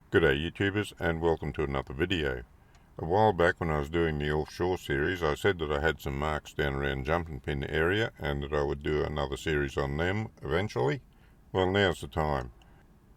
G'day YouTubers and welcome to another video. A while back when I was doing the Offshore series, I said that I had some marks down around Jumpinpin area and that I would do another series on them eventually. Well, now's the time.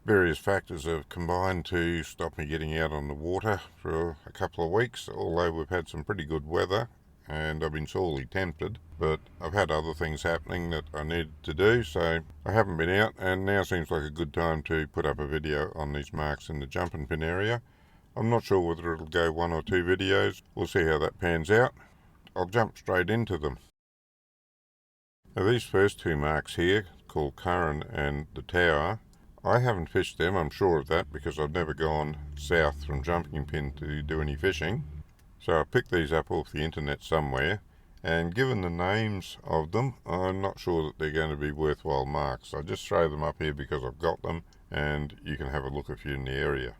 Various factors have combined to stop me getting out on the water for a couple of weeks, although we've had some pretty good weather and I've been sorely tempted, but I've had other things happening that I needed to do, so I haven't been out, and now seems like a good time to put up a video on these marks in the Jumpinpin area. I'm not sure whether it'll go one or two videos. We'll see how that pans out. I'll jump straight into them. Now these first two marks here, called Curran and the Tower, I haven't fished them, I'm sure of that, because I've never gone south from Jumpinpin to do any fishing. So I picked these up off the internet somewhere, and given the names of them, I'm not sure that they're going to be worthwhile marks. I just throw them up here because I've got them, and you can have a look if you're in the area.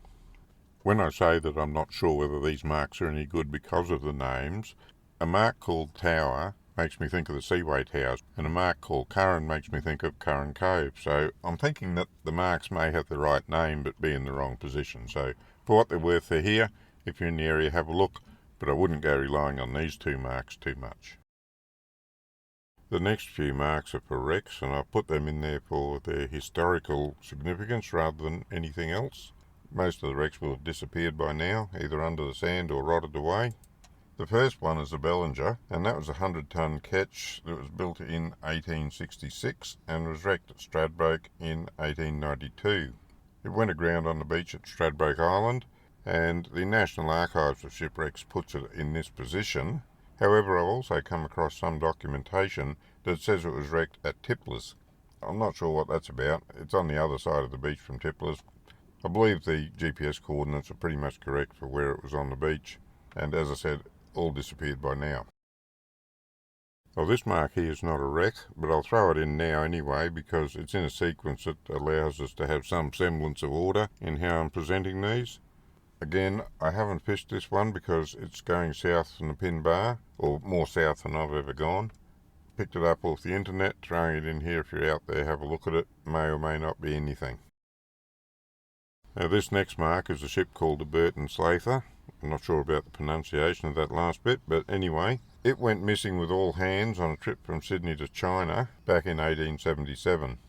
When I say that I'm not sure whether these marks are any good because of the names, a mark called Tower makes me think of the Seaway Towers, and a mark called Curran makes me think of Curran Cove. So I'm thinking that the marks may have the right name but be in the wrong position. So for what they're worth, they're here. If you're in the area, have a look. But I wouldn't go relying on these two marks too much. The next few marks are for wrecks, and I've put them in there for their historical significance rather than anything else. Most of the wrecks will have disappeared by now, either under the sand or rotted away. The first one is a Bellinger, and that was a 100-ton ketch that was built in 1866 and was wrecked at Stradbroke in 1892. It went aground on the beach at Stradbroke Island, and the National Archives of Shipwrecks puts it in this position. However, I've also come across some documentation that says it was wrecked at Tipler's. I'm not sure what that's about. It's on the other side of the beach from Tipler's. I believe the GPS coordinates are pretty much correct for where it was on the beach, and as I said, all disappeared by now. Well, this mark here is not a wreck, but I'll throw it in now anyway because it's in a sequence that allows us to have some semblance of order in how I'm presenting these. Again, I haven't fished this one because it's going south from the Pin Bar, or more south than I've ever gone. Picked it up off the internet, throwing it in here if you're out there, have a look at it. May or may not be anything. Now this next mark is a ship called the Burton Slater. I'm not sure about the pronunciation of that last bit, but anyway, it went missing with all hands on a trip from Sydney to China back in 1877.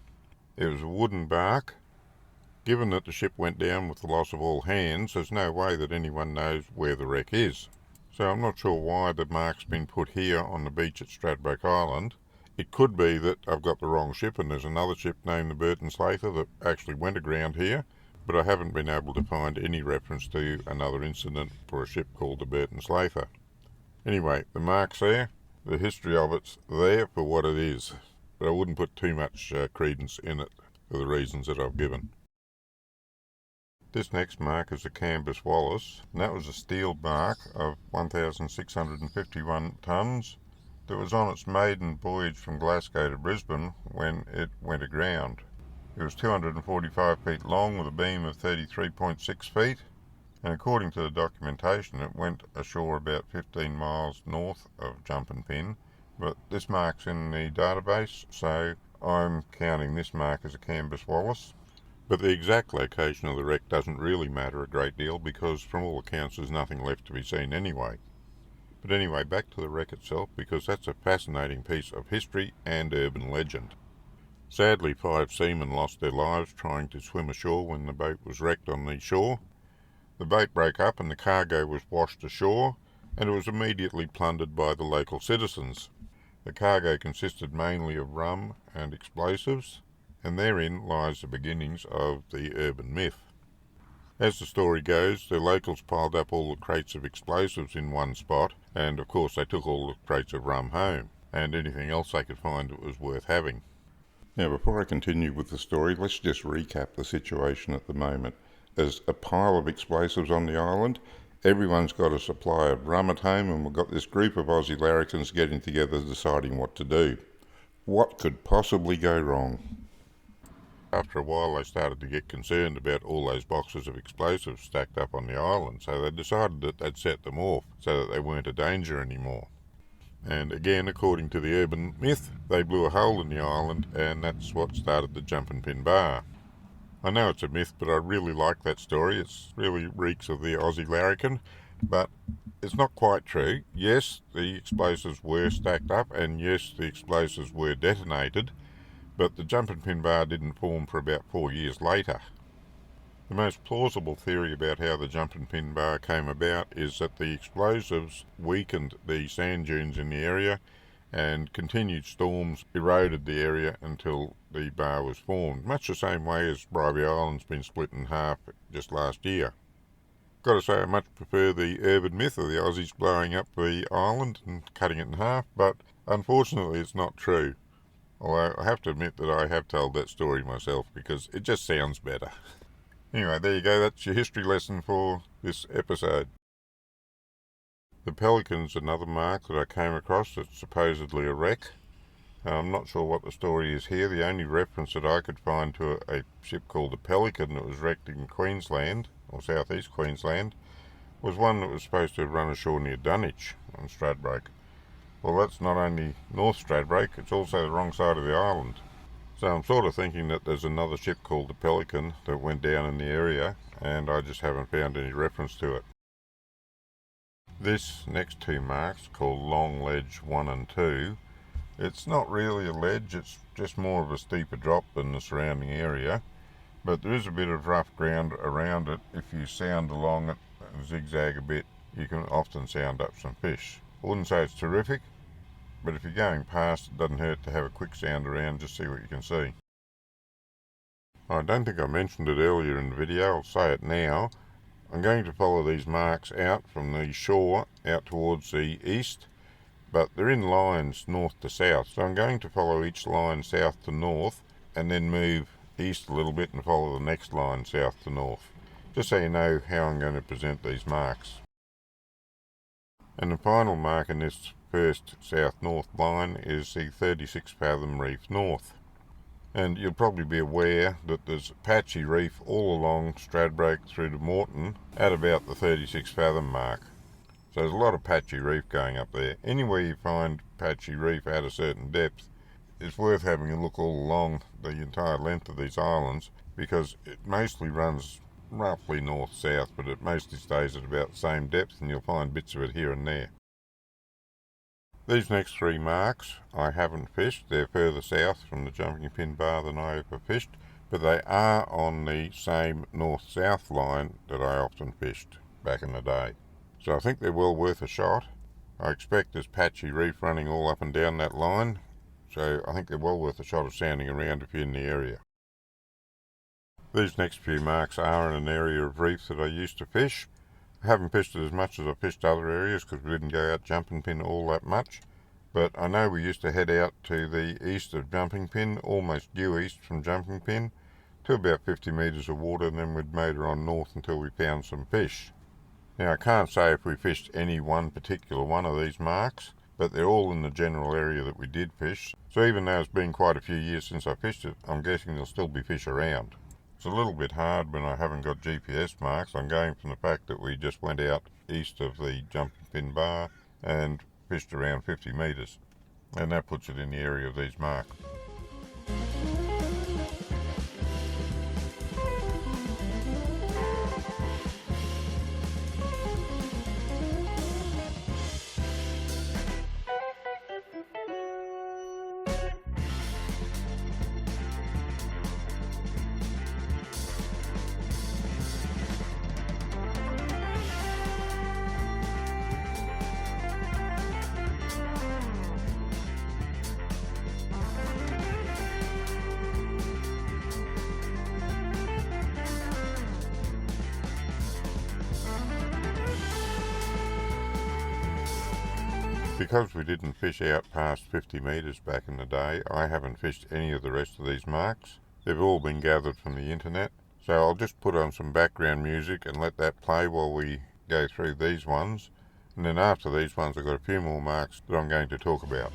It was a wooden bark. Given that the ship went down with the loss of all hands, there's no way that anyone knows where the wreck is. So I'm not sure why the mark's been put here on the beach at Stradbroke Island. It could be that I've got the wrong ship and there's another ship named the Burton Slater that actually went aground here, but I haven't been able to find any reference to another incident for a ship called the Burton Slater. Anyway, the mark's there, the history of it's there for what it is, but I wouldn't put too much credence in it for the reasons that I've given. This next mark is a Camillus Wallis, and that was a steel bark of 1,651 tonnes that was on its maiden voyage from Glasgow to Brisbane when it went aground. It was 245 feet long with a beam of 33.6 feet, and according to the documentation it went ashore about 15 miles north of Jumpinpin, but this mark's in the database, so I'm counting this mark as a Camillus Wallis. But the exact location of the wreck doesn't really matter a great deal because from all accounts there's nothing left to be seen anyway. But anyway, back to the wreck itself because that's a fascinating piece of history and urban legend. Sadly, 5 seamen lost their lives trying to swim ashore when the boat was wrecked on the shore. The boat broke up and the cargo was washed ashore, and it was immediately plundered by the local citizens. The cargo consisted mainly of rum and explosives, and therein lies the beginnings of the urban myth. As the story goes, the locals piled up all the crates of explosives in one spot, and of course they took all the crates of rum home, and anything else they could find that was worth having. Now before I continue with the story, let's just recap the situation at the moment. There's a pile of explosives on the island, everyone's got a supply of rum at home, and we've got this group of Aussie larrikins getting together deciding what to do. What could possibly go wrong? After a while they started to get concerned about all those boxes of explosives stacked up on the island, so they decided that they'd set them off so that they weren't a danger anymore. And again, according to the urban myth, they blew a hole in the island and that's what started the Jumpinpin bar. I know it's a myth, but I really like that story. It really reeks of the Aussie larrikin, but it's not quite true. Yes, the explosives were stacked up, and yes, the explosives were detonated, but the Jumpinpin bar didn't form for about 4 years later. The most plausible theory about how the Jumpinpin bar came about is that the explosives weakened the sand dunes in the area, and continued storms eroded the area until the bar was formed, much the same way as Raby Island's been split in half just last year. Got to say, I much prefer the urban myth of the Aussies blowing up the island and cutting it in half, but unfortunately it's not true. Although I have to admit that I have told that story myself because it just sounds better. Anyway, there you go, that's your history lesson for this episode. The Pelican's another mark that I came across that's supposedly a wreck. I'm not sure what the story is here. The only reference that I could find to a ship called the Pelican that was wrecked in Queensland, or southeast Queensland, was one that was supposed to have run ashore near Dunwich on Stradbroke. Well, that's not only North Stradbroke, it's also the wrong side of the island. So I'm sort of thinking that there's another ship called the Pelican that went down in the area, and I just haven't found any reference to it. This next two marks, called Long Ledge 1 and 2, it's not really a ledge, it's just more of a steeper drop than the surrounding area, but there is a bit of rough ground around it. If you sound along it and zigzag a bit, you can often sound up some fish. I wouldn't say it's terrific, but if you're going past, it doesn't hurt to have a quick sound around, just see what you can see. I don't think I mentioned it earlier in the video, I'll say it now. I'm going to follow these marks out from the shore out towards the east, but they're in lines north to south, so I'm going to follow each line south to north and then move east a little bit and follow the next line south to north, just so you know how I'm going to present these marks. And the final mark in this first south-north line is the 36 fathom reef north. And you'll probably be aware that there's patchy reef all along Stradbroke through to Moreton at about the 36 fathom mark. So there's a lot of patchy reef going up there. Anywhere you find patchy reef at a certain depth, it's worth having a look all along the entire length of these islands, because it mostly runs roughly north-south, but it mostly stays at about the same depth, and you'll find bits of it here and there. These next three marks I haven't fished. They're further south from the Jumpinpin bar than I ever fished, but they are on the same north-south line that I often fished back in the day. So I think they're well worth a shot. I expect there's patchy reef running all up and down that line, so I think they're well worth a shot of sounding around if you're in the area. These next few marks are in an area of reef that I used to fish. I haven't fished it as much as I fished other areas because we didn't go out Jumpinpin all that much, but I know we used to head out to the east of Jumpinpin, almost due east from Jumpinpin, to about 50 metres of water, and then we'd motor on north until we found some fish. Now I can't say if we fished any one particular one of these marks, but they're all in the general area that we did fish, so even though it's been quite a few years since I fished it, I'm guessing there'll still be fish around. It's a little bit hard when I haven't got GPS marks. I'm going from the fact that we just went out east of the Jumpinpin bar and fished around 50 metres, and that puts it in the area of these marks. Because we didn't fish out past 50 metres back in the day, I haven't fished any of the rest of these marks. They've all been gathered from the internet, so I'll just put on some background music and let that play while we go through these ones, and then after these ones I've got a few more marks that I'm going to talk about.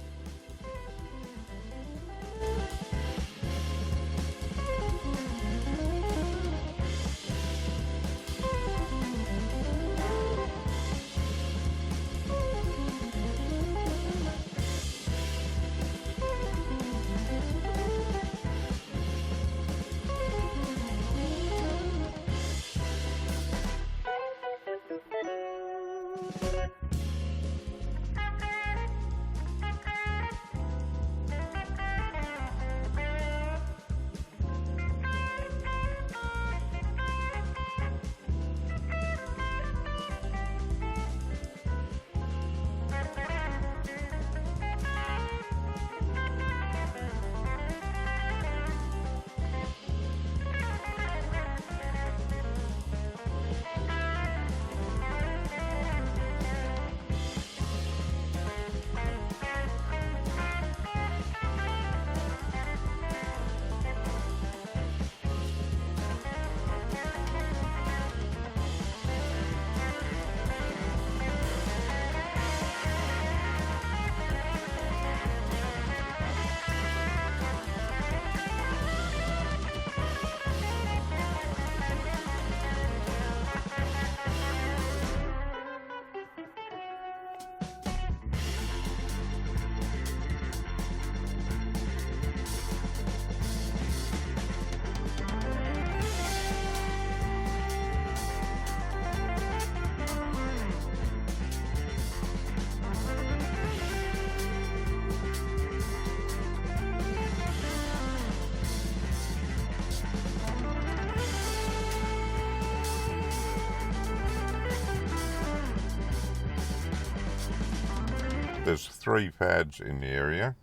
There's 3 fads in the area,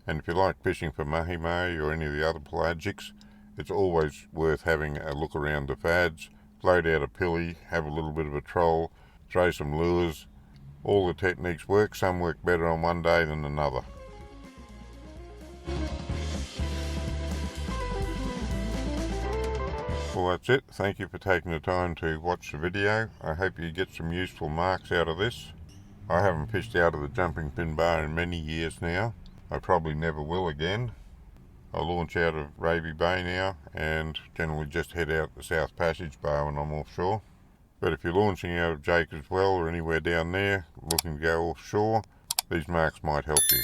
and if you like fishing for mahi-mahi or any of the other pelagics, it's always worth having a look around the fads, load out a pilly, have a little bit of a troll, throw some lures. All the techniques work. Some work better on one day than another. Well, that's it. Thank you for taking the time to watch the video. I hope you get some useful marks out of this. I haven't fished out of the Jumpinpin bar in many years now. I probably never will again. I launch out of Raby Bay now and generally just head out the South Passage Bar when I'm offshore. But if you're launching out of Jake as well or anywhere down there looking to go offshore, these marks might help you.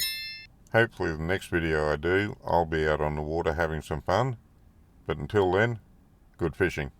Hopefully the next video I do, I'll be out on the water having some fun. But until then, good fishing.